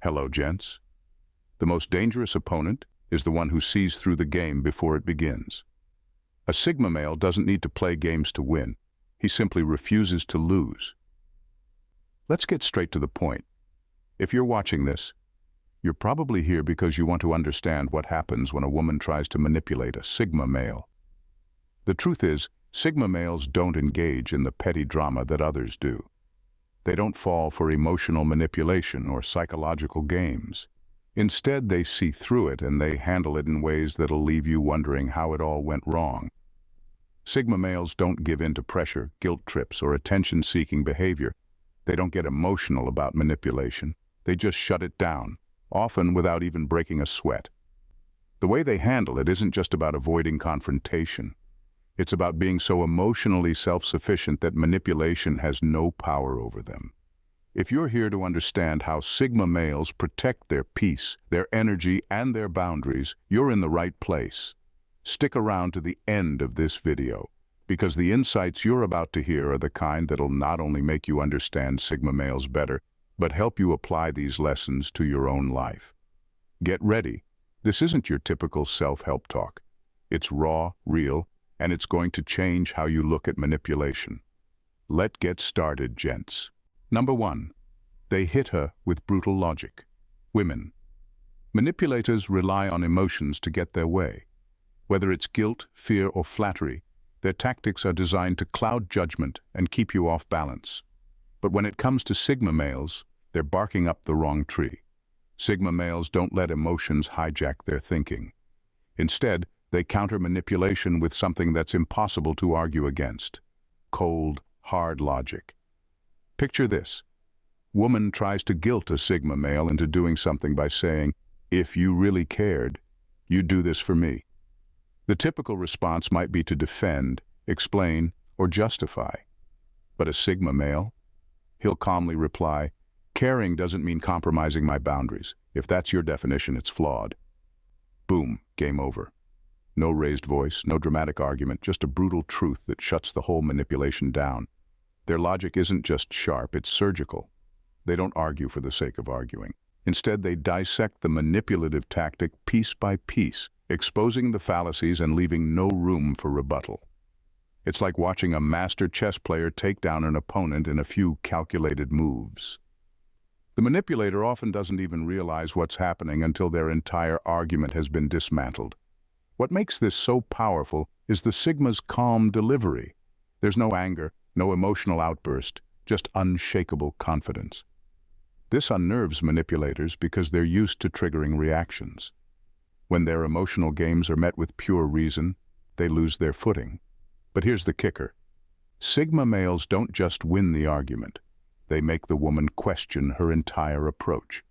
Hello, gents. The most dangerous opponent is the one who sees through the game before it begins. A Sigma male doesn't need to play games to win. He simply refuses to lose. Let's get straight to the point. If you're watching this, you're probably here because you want to understand what happens when a woman tries to manipulate a Sigma male. The truth is, Sigma males don't engage in the petty drama that others do. They don't fall for emotional manipulation or psychological games. Instead, they see through it and they handle it in ways that'll leave you wondering how it all went wrong. Sigma males don't give in to pressure, guilt trips, or attention-seeking behavior. They don't get emotional about manipulation. They just shut it down, often without even breaking a sweat. The way they handle it isn't just about avoiding confrontation. It's about being so emotionally self-sufficient that manipulation has no power over them. If you're here to understand how Sigma males protect their peace, their energy, and their boundaries, you're in the right place. Stick around to the end of this video, because the insights you're about to hear are the kind that'll not only make you understand Sigma males better, but help you apply these lessons to your own life. Get ready. This isn't your typical self-help talk. It's raw, real, and it's going to change how you look at manipulation. Let's get started, gents. Number 1. They hit her with brutal logic. Women. Manipulators rely on emotions to get their way. Whether it's guilt, fear, or flattery, their tactics are designed to cloud judgment and keep you off balance. But when it comes to Sigma males, they're barking up the wrong tree. Sigma males don't let emotions hijack their thinking. Instead, they counter manipulation with something that's impossible to argue against. Cold, hard logic. Picture this. Woman tries to guilt a Sigma male into doing something by saying, "If you really cared, you'd do this for me." The typical response might be to defend, explain, or justify. But a Sigma male? He'll calmly reply, "Caring doesn't mean compromising my boundaries. If that's your definition, it's flawed." Boom, game over. No raised voice, no dramatic argument, just a brutal truth that shuts the whole manipulation down. Their logic isn't just sharp, it's surgical. They don't argue for the sake of arguing. Instead, they dissect the manipulative tactic piece by piece, exposing the fallacies and leaving no room for rebuttal. It's like watching a master chess player take down an opponent in a few calculated moves. The manipulator often doesn't even realize what's happening until their entire argument has been dismantled. What makes this so powerful is the Sigma's calm delivery. There's no anger, no emotional outburst, just unshakable confidence. This unnerves manipulators because they're used to triggering reactions. When their emotional games are met with pure reason, they lose their footing. But here's the kicker. Sigma males don't just win the argument. They make the woman question her entire approach.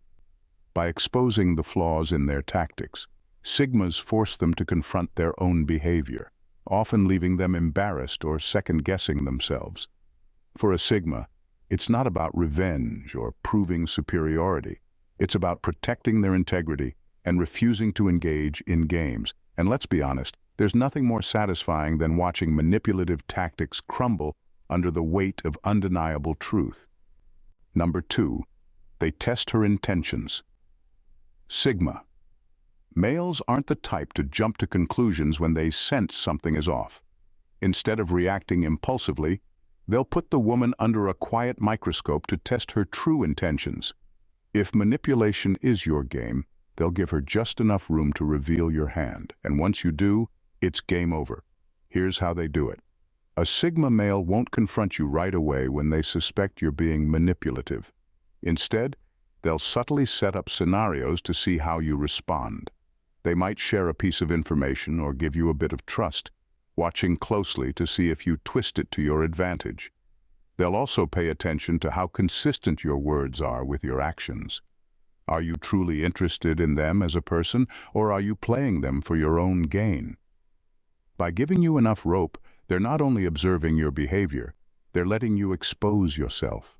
By exposing the flaws in their tactics, Sigmas force them to confront their own behavior, often leaving them embarrassed or second-guessing themselves. For a Sigma, it's not about revenge or proving superiority. It's about protecting their integrity and refusing to engage in games. And let's be honest, there's nothing more satisfying than watching manipulative tactics crumble under the weight of undeniable truth. Number 2, they test her intentions. Sigma. Males aren't the type to jump to conclusions when they sense something is off. Instead of reacting impulsively, they'll put the woman under a quiet microscope to test her true intentions. If manipulation is your game, they'll give her just enough room to reveal your hand, and once you do, it's game over. Here's how they do it. A Sigma male won't confront you right away when they suspect you're being manipulative. Instead, they'll subtly set up scenarios to see how you respond. They might share a piece of information or give you a bit of trust, watching closely to see if you twist it to your advantage. They'll also pay attention to how consistent your words are with your actions. Are you truly interested in them as a person, or are you playing them for your own gain? By giving you enough rope, they're not only observing your behavior, they're letting you expose yourself.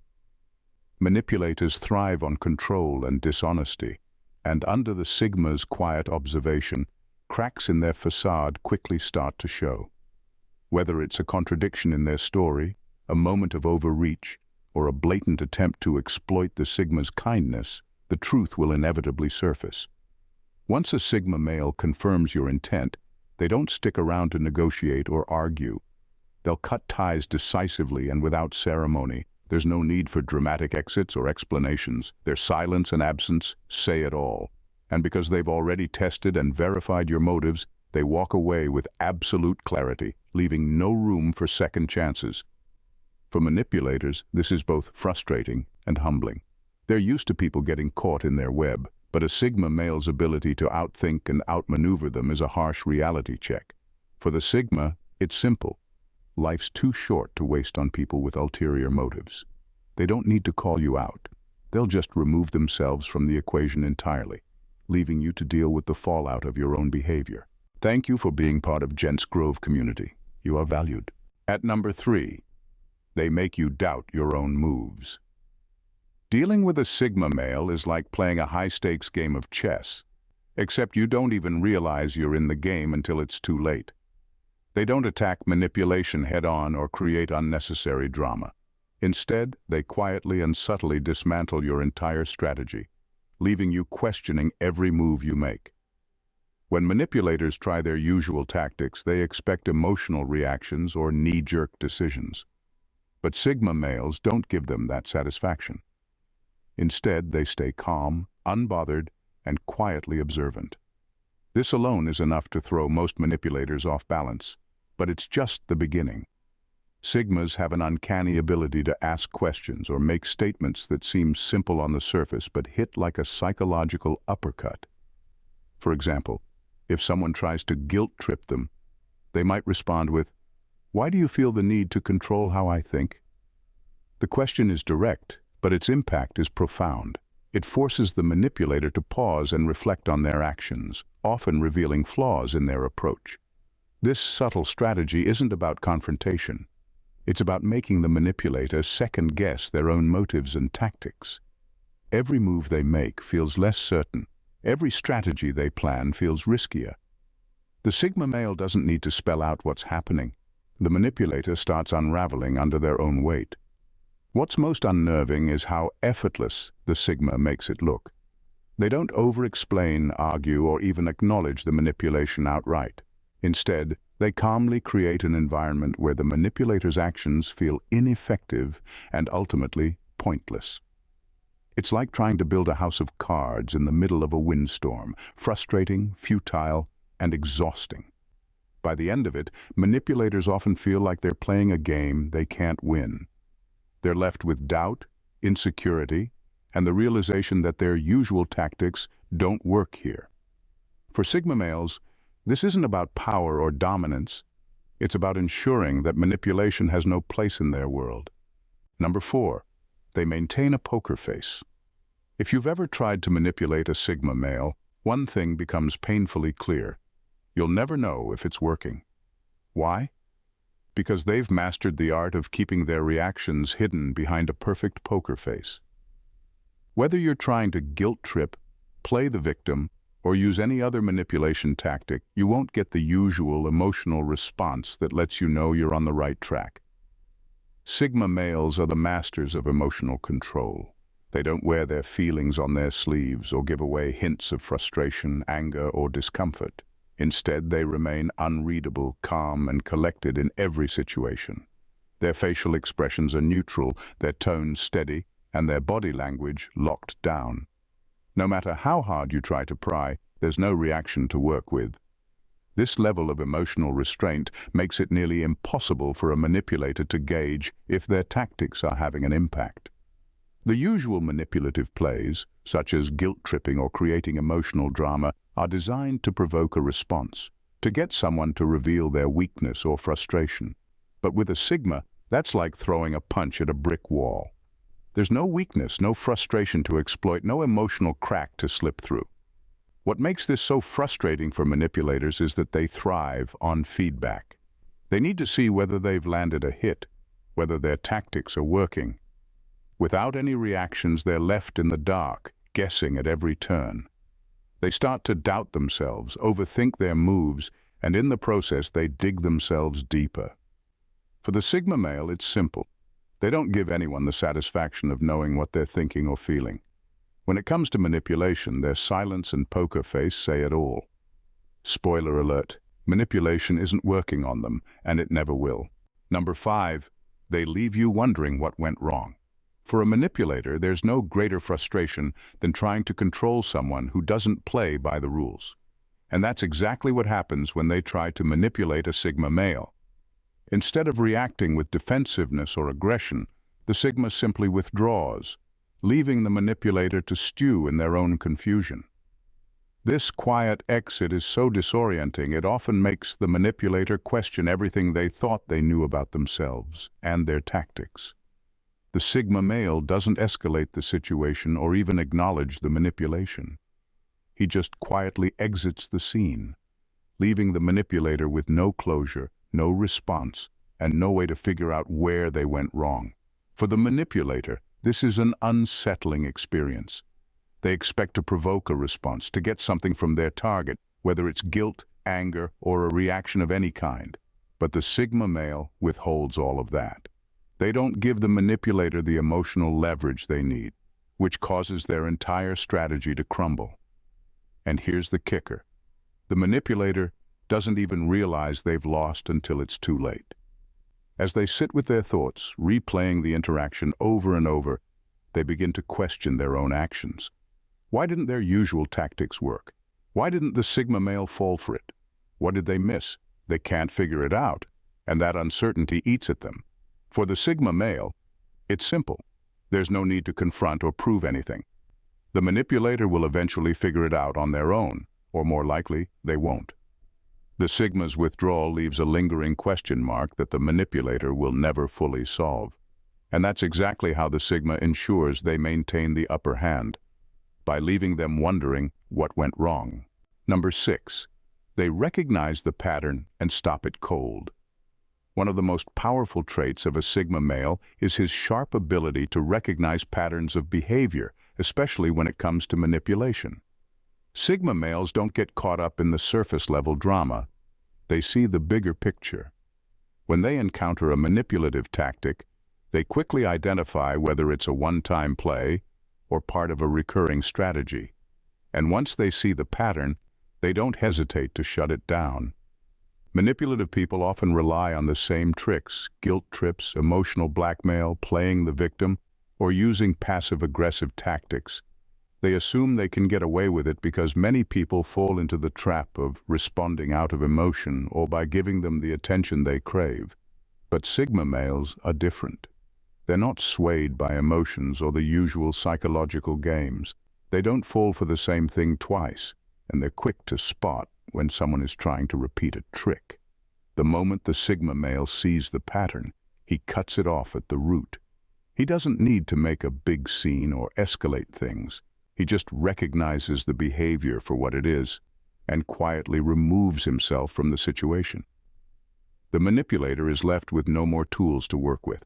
Manipulators thrive on control and dishonesty, and under the Sigma's quiet observation, cracks in their facade quickly start to show. Whether it's a contradiction in their story, a moment of overreach, or a blatant attempt to exploit the Sigma's kindness, the truth will inevitably surface. Once a Sigma male confirms your intent, they don't stick around to negotiate or argue. They'll cut ties decisively and without ceremony. There's no need for dramatic exits or explanations. Their silence and absence say it all. And because they've already tested and verified your motives, they walk away with absolute clarity, leaving no room for second chances. For manipulators, this is both frustrating and humbling. They're used to people getting caught in their web, but a Sigma male's ability to outthink and outmaneuver them is a harsh reality check. For the Sigma, it's simple. Life's too short to waste on people with ulterior motives. They don't need to call you out. They'll just remove themselves from the equation entirely, leaving you to deal with the fallout of your own behavior. Thank you for being part of Gents Grove community. You are valued. At number 3, they make you doubt your own moves. Dealing with a Sigma male is like playing a high-stakes game of chess, except you don't even realize you're in the game until it's too late. They don't attack manipulation head-on or create unnecessary drama. Instead, they quietly and subtly dismantle your entire strategy, leaving you questioning every move you make. When manipulators try their usual tactics, they expect emotional reactions or knee-jerk decisions. But Sigma males don't give them that satisfaction. Instead, they stay calm, unbothered, and quietly observant. This alone is enough to throw most manipulators off balance, but it's just the beginning. Sigmas have an uncanny ability to ask questions or make statements that seem simple on the surface but hit like a psychological uppercut. For example, if someone tries to guilt-trip them, they might respond with, "Why do you feel the need to control how I think?" The question is direct, but its impact is profound. It forces the manipulator to pause and reflect on their actions, often revealing flaws in their approach. This subtle strategy isn't about confrontation. It's about making the manipulator second-guess their own motives and tactics. Every move they make feels less certain. Every strategy they plan feels riskier. The Sigma male doesn't need to spell out what's happening. The manipulator starts unraveling under their own weight. What's most unnerving is how effortless the Sigma makes it look. They don't over-explain, argue, or even acknowledge the manipulation outright. Instead, they calmly create an environment where the manipulator's actions feel ineffective and ultimately pointless. It's like trying to build a house of cards in the middle of a windstorm, frustrating, futile, and exhausting. By the end of it, manipulators often feel like they're playing a game they can't win. They're left with doubt, insecurity, and the realization that their usual tactics don't work here. For Sigma males, this isn't about power or dominance. It's about ensuring that manipulation has no place in their world. Number 4, they maintain a poker face. If you've ever tried to manipulate a Sigma male, one thing becomes painfully clear. You'll never know if it's working. Why? Because they've mastered the art of keeping their reactions hidden behind a perfect poker face. Whether you're trying to guilt-trip, play the victim, or use any other manipulation tactic, you won't get the usual emotional response that lets you know you're on the right track. Sigma males are the masters of emotional control. They don't wear their feelings on their sleeves or give away hints of frustration, anger, or discomfort. Instead, they remain unreadable, calm, and collected in every situation. Their facial expressions are neutral, their tone steady, and their body language locked down. No matter how hard you try to pry, there's no reaction to work with. This level of emotional restraint makes it nearly impossible for a manipulator to gauge if their tactics are having an impact. The usual manipulative plays, such as guilt-tripping or creating emotional drama, are designed to provoke a response, to get someone to reveal their weakness or frustration. But with a Sigma, that's like throwing a punch at a brick wall. There's no weakness, no frustration to exploit, no emotional crack to slip through. What makes this so frustrating for manipulators is that they thrive on feedback. They need to see whether they've landed a hit, whether their tactics are working. Without any reactions, they're left in the dark, guessing at every turn. They start to doubt themselves, overthink their moves, and in the process they dig themselves deeper. For the Sigma male, it's simple. They don't give anyone the satisfaction of knowing what they're thinking or feeling. When it comes to manipulation, their silence and poker face say it all. Spoiler alert, manipulation isn't working on them, and it never will. Number 5, they leave you wondering what went wrong. For a manipulator, there's no greater frustration than trying to control someone who doesn't play by the rules. And that's exactly what happens when they try to manipulate a Sigma male. Instead of reacting with defensiveness or aggression, the Sigma simply withdraws, leaving the manipulator to stew in their own confusion. This quiet exit is so disorienting it often makes the manipulator question everything they thought they knew about themselves and their tactics. The Sigma male doesn't escalate the situation or even acknowledge the manipulation. He just quietly exits the scene, leaving the manipulator with no closure, no response, and no way to figure out where they went wrong. For the manipulator, this is an unsettling experience. They expect to provoke a response, to get something from their target, whether it's guilt, anger, or a reaction of any kind. But the Sigma male withholds all of that. They don't give the manipulator the emotional leverage they need, which causes their entire strategy to crumble. And here's the kicker. The manipulator doesn't even realize they've lost until it's too late. As they sit with their thoughts, replaying the interaction over and over, they begin to question their own actions. Why didn't their usual tactics work? Why didn't the Sigma male fall for it? What did they miss? They can't figure it out, and that uncertainty eats at them. For the Sigma male, it's simple. There's no need to confront or prove anything. The manipulator will eventually figure it out on their own, or more likely, they won't. The Sigma's withdrawal leaves a lingering question mark that the manipulator will never fully solve. And that's exactly how the Sigma ensures they maintain the upper hand, by leaving them wondering what went wrong. Number 6, they recognize the pattern and stop it cold. One of the most powerful traits of a Sigma male is his sharp ability to recognize patterns of behavior, especially when it comes to manipulation. Sigma males don't get caught up in the surface-level drama. They see the bigger picture. When they encounter a manipulative tactic, they quickly identify whether it's a one-time play or part of a recurring strategy. And once they see the pattern, they don't hesitate to shut it down. Manipulative people often rely on the same tricks: guilt trips, emotional blackmail, playing the victim, or using passive-aggressive tactics. They assume they can get away with it because many people fall into the trap of responding out of emotion or by giving them the attention they crave. But Sigma males are different. They're not swayed by emotions or the usual psychological games. They don't fall for the same thing twice, and they're quick to spot when someone is trying to repeat a trick. The moment the Sigma male sees the pattern, he cuts it off at the root. He doesn't need to make a big scene or escalate things. He just recognizes the behavior for what it is and quietly removes himself from the situation. The manipulator is left with no more tools to work with.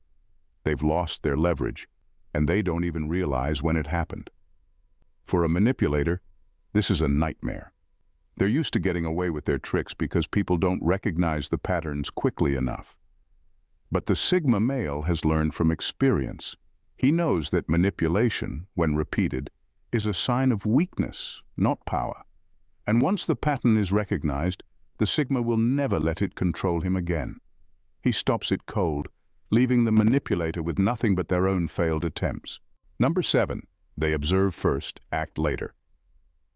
They've lost their leverage, and they don't even realize when it happened. For a manipulator, this is a nightmare. They're used to getting away with their tricks because people don't recognize the patterns quickly enough. But the Sigma male has learned from experience. He knows that manipulation, when repeated, is a sign of weakness, not power. And once the pattern is recognized, the Sigma will never let it control him again. He stops it cold, leaving the manipulator with nothing but their own failed attempts. Number 7, they observe first, act later.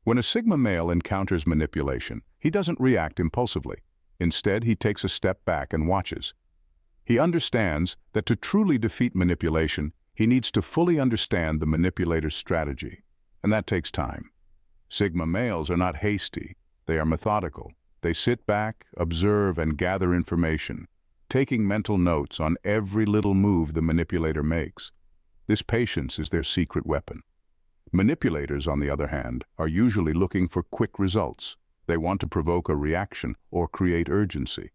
When a Sigma male encounters manipulation, he doesn't react impulsively. Instead, he takes a step back and watches. He understands that to truly defeat manipulation, he needs to fully understand the manipulator's strategy, and that takes time. Sigma males are not hasty, they are methodical. They sit back, observe, and gather information, taking mental notes on every little move the manipulator makes. This patience is their secret weapon. Manipulators, on the other hand, are usually looking for quick results. They want to provoke a reaction or create urgency.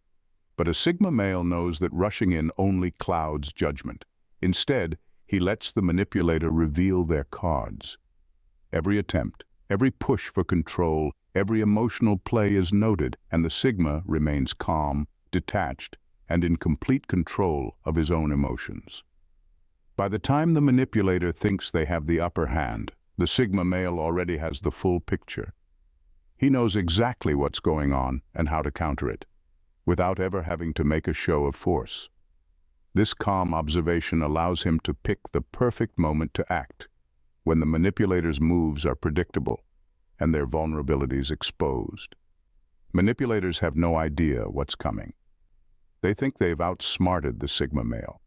But a Sigma male knows that rushing in only clouds judgment. Instead, he lets the manipulator reveal their cards. Every attempt, every push for control, every emotional play is noted, and the Sigma remains calm, detached, and in complete control of his own emotions. By the time the manipulator thinks they have the upper hand, The Sigma male already has the full picture. He knows exactly what's going on and how to counter it, without ever having to make a show of force. This calm observation allows him to pick the perfect moment to act, when the manipulator's moves are predictable and their vulnerabilities exposed. Manipulators have no idea what's coming. They think they've outsmarted the Sigma male.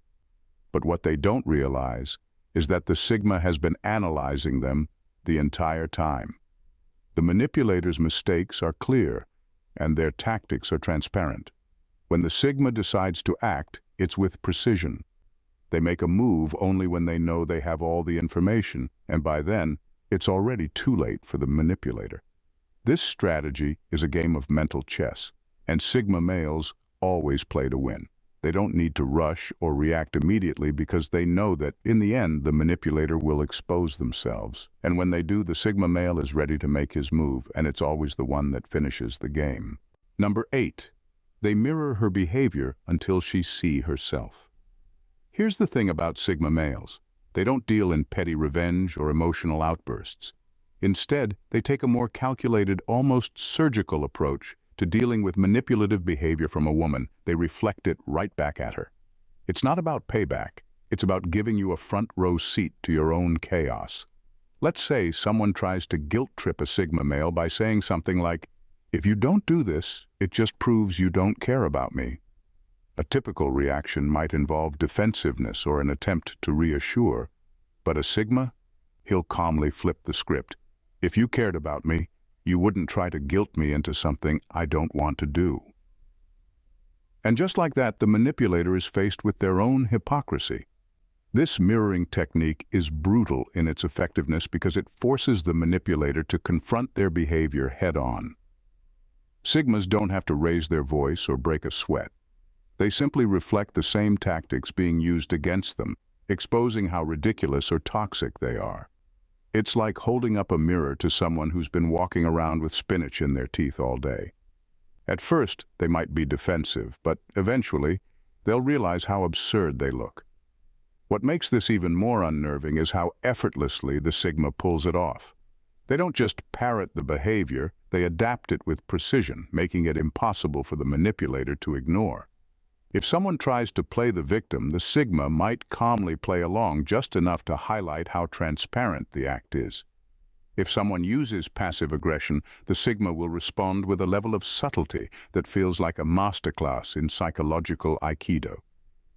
But what they don't realize is that the Sigma has been analyzing them the entire time. The manipulator's mistakes are clear, and their tactics are transparent. When the Sigma decides to act, it's with precision. They make a move only when they know they have all the information, and by then, it's already too late for the manipulator. This strategy is a game of mental chess, and Sigma males always play to win. They don't need to rush or react immediately because they know that, in the end, the manipulator will expose themselves. And when they do, the Sigma male is ready to make his move, and it's always the one that finishes the game. Number 8. They mirror her behavior until she sees herself. Here's the thing about Sigma males. They don't deal in petty revenge or emotional outbursts. Instead, they take a more calculated, almost surgical approach to dealing with manipulative behavior from a woman. They reflect it right back at her. It's not about payback. It's about giving you a front-row seat to your own chaos. Let's say someone tries to guilt-trip a Sigma male by saying something like, "If you don't do this, it just proves you don't care about me." A typical reaction might involve defensiveness or an attempt to reassure, but a Sigma, he'll calmly flip the script. "If you cared about me, you wouldn't try to guilt me into something I don't want to do." And just like that, the manipulator is faced with their own hypocrisy. This mirroring technique is brutal in its effectiveness because it forces the manipulator to confront their behavior head-on. Sigmas don't have to raise their voice or break a sweat. They simply reflect the same tactics being used against them, exposing how ridiculous or toxic they are. It's like holding up a mirror to someone who's been walking around with spinach in their teeth all day. At first, they might be defensive, but eventually, they'll realize how absurd they look. What makes this even more unnerving is how effortlessly the Sigma pulls it off. They don't just parrot the behavior, they adapt it with precision, making it impossible for the manipulator to ignore. If someone tries to play the victim, the Sigma might calmly play along just enough to highlight how transparent the act is. If someone uses passive aggression, the Sigma will respond with a level of subtlety that feels like a masterclass in psychological Aikido.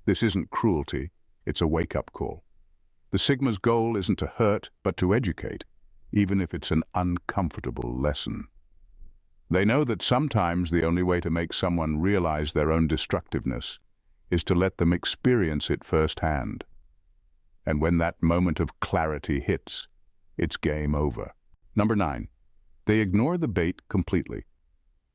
This isn't cruelty, it's a wake-up call. The Sigma's goal isn't to hurt, but to educate, even if it's an uncomfortable lesson. They know that sometimes the only way to make someone realize their own destructiveness is to let them experience it firsthand. And when that moment of clarity hits, it's game over. Number 9. They ignore the bait completely.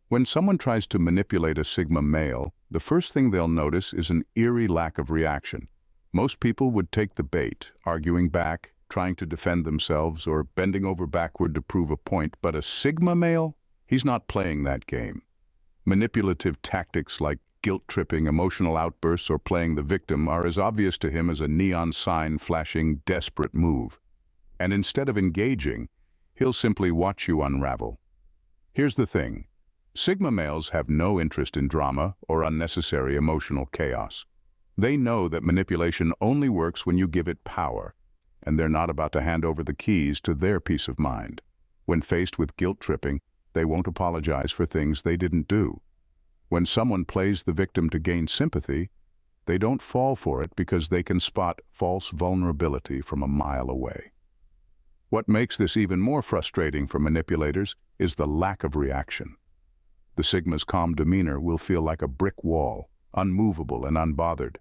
When someone tries to manipulate a Sigma male, the first thing they'll notice is an eerie lack of reaction. Most people would take the bait, arguing back, trying to defend themselves, or bending over backward to prove a point, but a Sigma male? He's not playing that game. Manipulative tactics like guilt-tripping, emotional outbursts, or playing the victim are as obvious to him as a neon sign flashing desperate move. And instead of engaging, he'll simply watch you unravel. Here's the thing. Sigma males have no interest in drama or unnecessary emotional chaos. They know that manipulation only works when you give it power, and they're not about to hand over the keys to their peace of mind. When faced with guilt-tripping, they won't apologize for things they didn't do. When someone plays the victim to gain sympathy, they don't fall for it because they can spot false vulnerability from a mile away. What makes this even more frustrating for manipulators is the lack of reaction. The Sigma's calm demeanor will feel like a brick wall, unmovable and unbothered.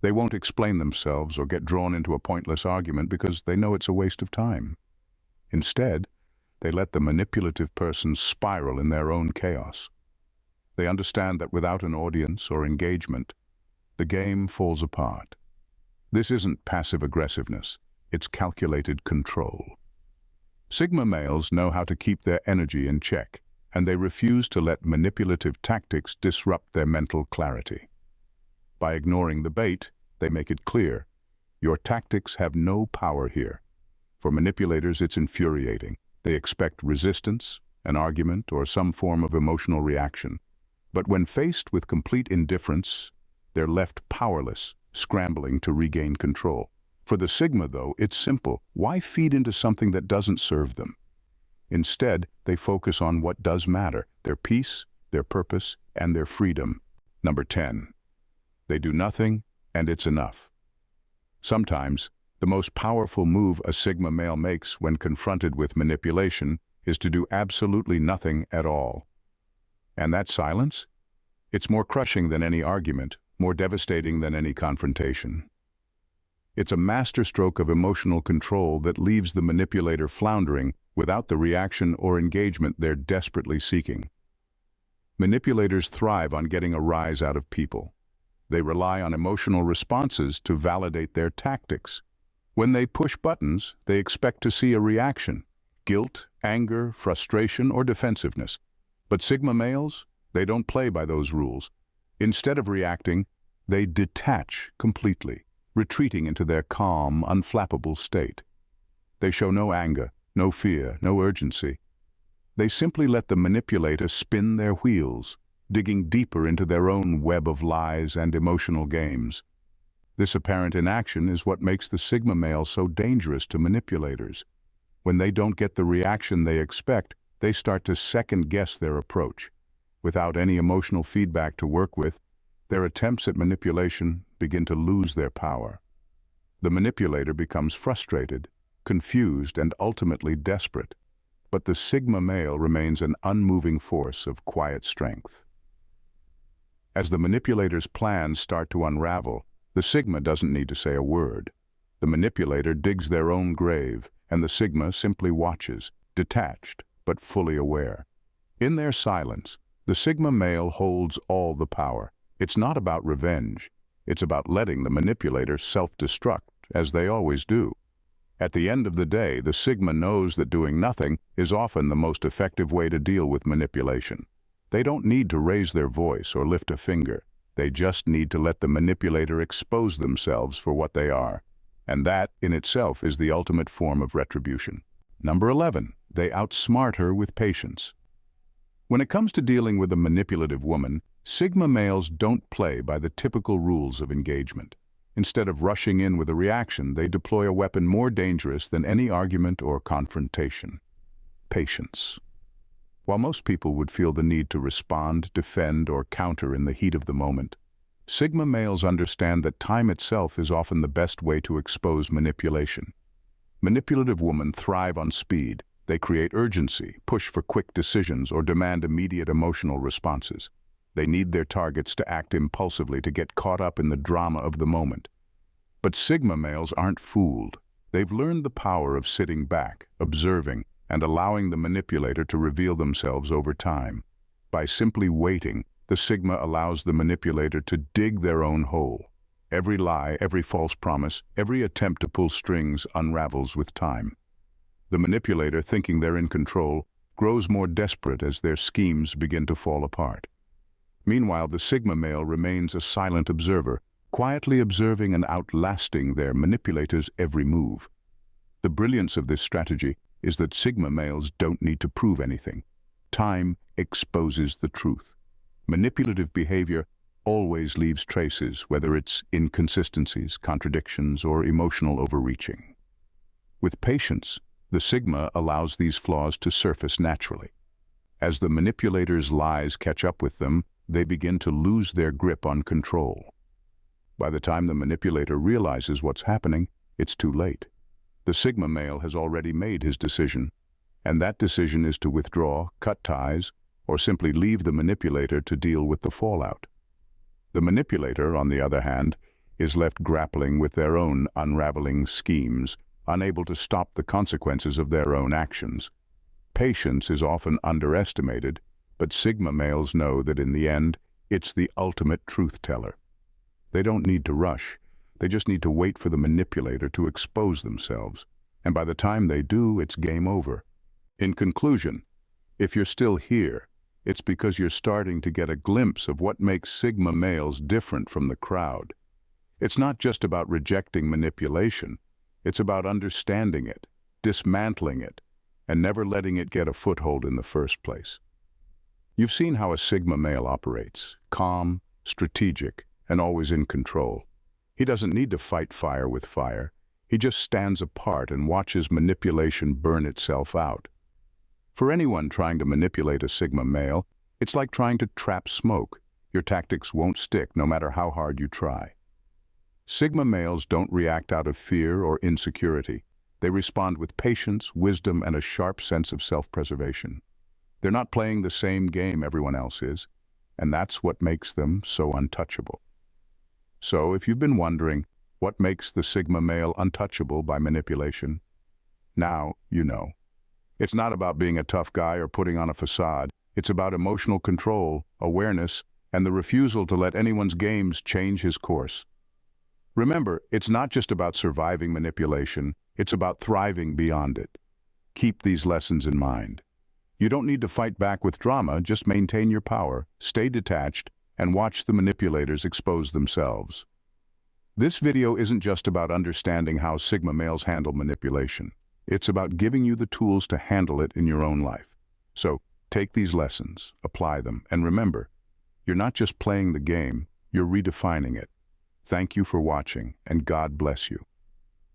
They won't explain themselves or get drawn into a pointless argument because they know it's a waste of time. Instead, they let the manipulative person spiral in their own chaos. They understand that without an audience or engagement, the game falls apart. This isn't passive aggressiveness, it's calculated control. Sigma males know how to keep their energy in check, and they refuse to let manipulative tactics disrupt their mental clarity. By ignoring the bait, they make it clear, your tactics have no power here. For manipulators, it's infuriating. They expect resistance, an argument, or some form of emotional reaction. But when faced with complete indifference, they're left powerless, scrambling to regain control. For the Sigma, though, it's simple. Why feed into something that doesn't serve them? Instead, they focus on what does matter: their peace, their purpose, and their freedom. Number 10. They do nothing, and it's enough. Sometimes, the most powerful move a Sigma male makes when confronted with manipulation is to do absolutely nothing at all. And that silence? It's more crushing than any argument, more devastating than any confrontation. It's a masterstroke of emotional control that leaves the manipulator floundering without the reaction or engagement they're desperately seeking. Manipulators thrive on getting a rise out of people. They rely on emotional responses to validate their tactics. When they push buttons, they expect to see a reaction: guilt, anger, frustration, or defensiveness. But Sigma males, they don't play by those rules. Instead of reacting, they detach completely, retreating into their calm, unflappable state. They show no anger, no fear, no urgency. They simply let the manipulator spin their wheels, digging deeper into their own web of lies and emotional games. This apparent inaction is what makes the Sigma male so dangerous to manipulators. When they don't get the reaction they expect, they start to second-guess their approach. Without any emotional feedback to work with, their attempts at manipulation begin to lose their power. The manipulator becomes frustrated, confused, and ultimately desperate. But the Sigma male remains an unmoving force of quiet strength. As the manipulator's plans start to unravel, the Sigma doesn't need to say a word. The manipulator digs their own grave, and the Sigma simply watches, detached but fully aware. In their silence, the Sigma male holds all the power. It's not about revenge. It's about letting the manipulator self-destruct, as they always do. At the end of the day, the Sigma knows that doing nothing is often the most effective way to deal with manipulation. They don't need to raise their voice or lift a finger. They just need to let the manipulator expose themselves for what they are. And that, in itself, is the ultimate form of retribution. Number 11. They outsmart her with patience. When it comes to dealing with a manipulative woman, Sigma males don't play by the typical rules of engagement. Instead of rushing in with a reaction, they deploy a weapon more dangerous than any argument or confrontation: patience. While most people would feel the need to respond, defend, or counter in the heat of the moment, Sigma males understand that time itself is often the best way to expose manipulation. Manipulative women thrive on speed. They create urgency, push for quick decisions, or demand immediate emotional responses. They need their targets to act impulsively to get caught up in the drama of the moment. But Sigma males aren't fooled. They've learned the power of sitting back, observing, and allowing the manipulator to reveal themselves over time. By simply waiting, the Sigma allows the manipulator to dig their own hole. Every lie, every false promise, every attempt to pull strings unravels with time. The manipulator, thinking they're in control, grows more desperate as their schemes begin to fall apart. Meanwhile, the Sigma male remains a silent observer, quietly observing and outlasting their manipulator's every move. The brilliance of this strategy is that Sigma males don't need to prove anything. Time exposes the truth. Manipulative behavior always leaves traces, whether it's inconsistencies, contradictions, or emotional overreaching. With patience, the Sigma allows these flaws to surface naturally. As the manipulator's lies catch up with them, they begin to lose their grip on control. By the time the manipulator realizes what's happening, it's too late. The Sigma male has already made his decision, and that decision is to withdraw, cut ties, or simply leave the manipulator to deal with the fallout. The manipulator, on the other hand, is left grappling with their own unraveling schemes, unable to stop the consequences of their own actions. Patience is often underestimated, but Sigma males know that in the end, it's the ultimate truth-teller. They don't need to rush. They just need to wait for the manipulator to expose themselves. And by the time they do, it's game over. In conclusion, if you're still here, it's because you're starting to get a glimpse of what makes Sigma males different from the crowd. It's not just about rejecting manipulation. It's about understanding it, dismantling it, and never letting it get a foothold in the first place. You've seen how a Sigma male operates: calm, strategic, and always in control. He doesn't need to fight fire with fire. He just stands apart and watches manipulation burn itself out. For anyone trying to manipulate a Sigma male, it's like trying to trap smoke. Your tactics won't stick no matter how hard you try. Sigma males don't react out of fear or insecurity. They respond with patience, wisdom, and a sharp sense of self-preservation. They're not playing the same game everyone else is, and that's what makes them so untouchable. So, if you've been wondering what makes the Sigma male untouchable by manipulation, now you know. It's not about being a tough guy or putting on a facade. It's about emotional control, awareness, and the refusal to let anyone's games change his course. Remember, it's not just about surviving manipulation, it's about thriving beyond it. Keep these lessons in mind. You don't need to fight back with drama, just maintain your power, stay detached, and watch the manipulators expose themselves. This video isn't just about understanding how Sigma males handle manipulation. It's about giving you the tools to handle it in your own life. So, take these lessons, apply them, and remember, you're not just playing the game, you're redefining it. Thank you for watching, and God bless you.